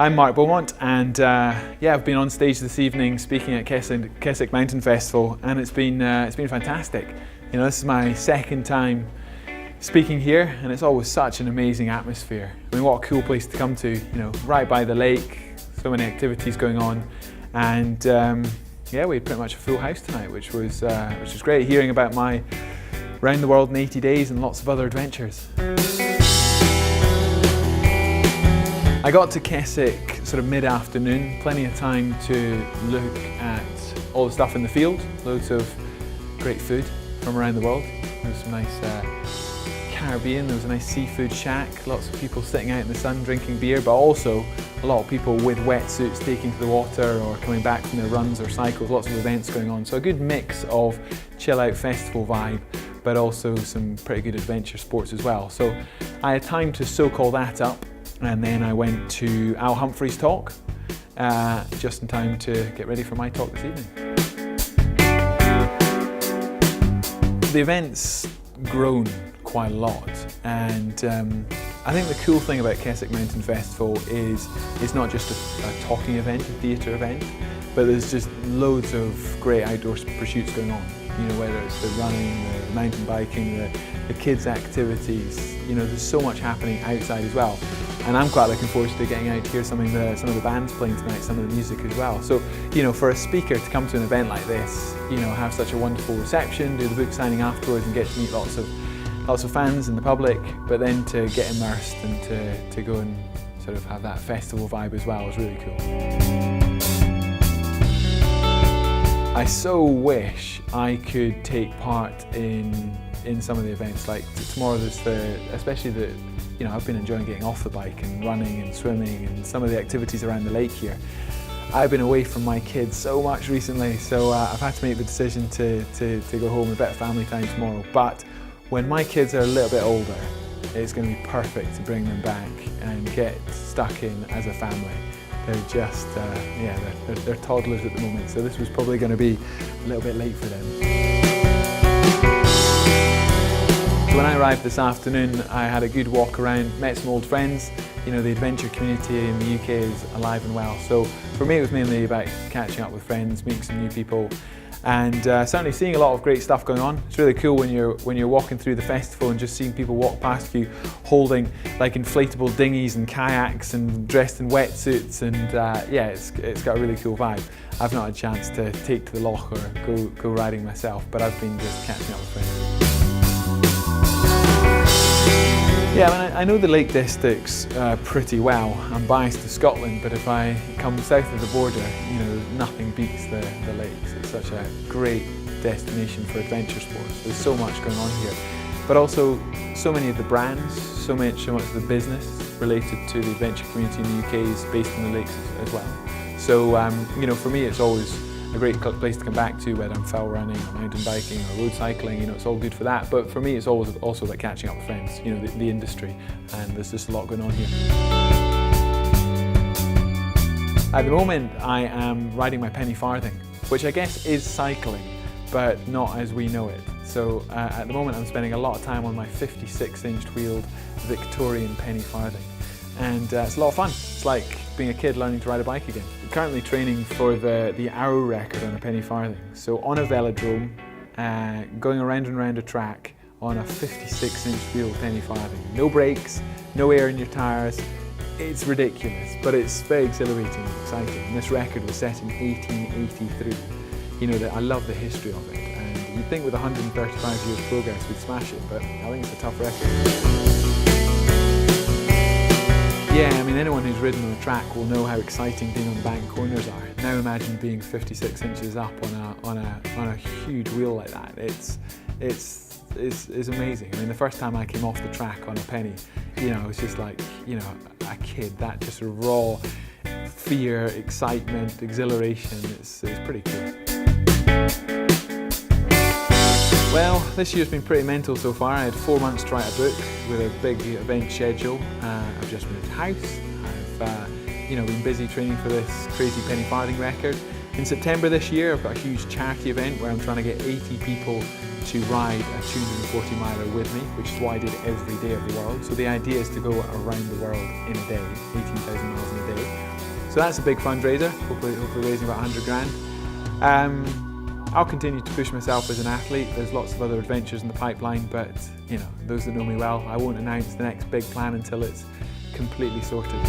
I'm Mark Beaumont, and yeah, I've been on stage this evening speaking at Keswick Mountain Festival, and it's been fantastic. You know, this is my second time speaking here, and it's always such an amazing atmosphere. I mean, what a cool place to come to, you know, right by the lake, so many activities going on, and yeah, we had pretty much a full house tonight, which was great, hearing about my round the world in 80 days and lots of other adventures. I got to Keswick sort of mid-afternoon, plenty of time to look at all the stuff in the field, loads of great food from around the world. There was some nice Caribbean, there was a nice seafood shack, lots of people sitting out in the sun drinking beer, but also a lot of people with wetsuits taking to the water or coming back from their runs or cycles, lots of events going on. So a good mix of chill out festival vibe, but also some pretty good adventure sports as well. So I had time to soak all that up, and then I went to Al Humphrey's talk, just in time to get ready for my talk this evening. The event's grown quite a lot, and I think the cool thing about Keswick Mountain Festival is it's not just a talking event, a theatre event, but there's just loads of great outdoor pursuits going on. You know, whether it's the running, the mountain biking, the kids' activities, you know, there's so much happening outside as well. And I'm quite looking forward to getting out to hear some of the bands playing tonight, some of the music as well. So, you know, for a speaker to come to an event like this, you know, have such a wonderful reception, do the book signing afterwards and get to meet lots of fans and the public, but then to get immersed and to go and sort of have that festival vibe as well was really cool. I so wish I could take part in some of the events. Like tomorrow there's you know, I've been enjoying getting off the bike and running and swimming and some of the activities around the lake here. I've been away from my kids so much recently, so I've had to make the decision to go home, a bit of family time tomorrow. But when my kids are a little bit older, it's going to be perfect to bring them back and get stuck in as a family. They're just, yeah, they're toddlers at the moment, so this was probably going to be a little bit late for them. So when I arrived this afternoon, I had a good walk around, met some old friends. You know, the adventure community in the UK is alive and well. So for me, it was mainly about catching up with friends, meeting some new people, and certainly seeing a lot of great stuff going on. It's really cool when you're walking through the festival and just seeing people walk past you holding like inflatable dinghies and kayaks and dressed in wetsuits, and yeah, it's got a really cool vibe. I've not had a chance to take to the loch or go riding myself, but I've been just catching up with friends. Yeah, I mean, I know the Lake Districts pretty well. I'm biased to Scotland, but if I come south of the border, you know, nothing beats the lakes. It's such a great destination for adventure sports. There's so much going on here, but also so many of the brands, so much of the business related to the adventure community in the UK is based in the lakes as well. So, you know, for me, it's always a great place to come back to, whether I'm fell running or mountain biking or road cycling. You know, it's all good for that. But for me, it's always also about catching up with friends, you know, the industry, and there's just a lot going on here. At the moment, I am riding my penny farthing, which I guess is cycling, but not as we know it. So at the moment, I'm spending a lot of time on my 56-inch wheeled Victorian penny farthing. And it's a lot of fun. It's like being a kid learning to ride a bike again. I'm currently training for the arrow record on a penny farthing. So on a velodrome, going around and around a track on a 56-inch wheel penny farthing. No brakes, no air in your tyres. It's ridiculous, but it's very exhilarating and exciting. And this record was set in 1883. You know, I love the history of it. And you'd think with 135 years progress we'd smash it, but I think it's a tough record. Yeah, I mean, anyone who's ridden on a track will know how exciting being on the bank corners are. Now imagine being 56 inches up on a huge wheel like that. It's amazing. I mean, the first time I came off the track on a penny, you know, it was just like, you know, a kid. That just sort of raw fear, excitement, exhilaration. It's pretty cool. Well, this year's been pretty mental so far. I had 4 months to write a book with a big event schedule. I've just moved house. I've you know, been busy training for this crazy penny farthing record. In September this year, I've got a huge charity event where I'm trying to get 80 people to ride a 240 miler with me, which is what I did every day of the world. So the idea is to go around the world in a day, 18,000 miles in a day. So that's a big fundraiser, hopefully raising about 100 grand. I'll continue to push myself as an athlete. There's lots of other adventures in the pipeline, but you know, those that know me well, I won't announce the next big plan until it's completely sorted.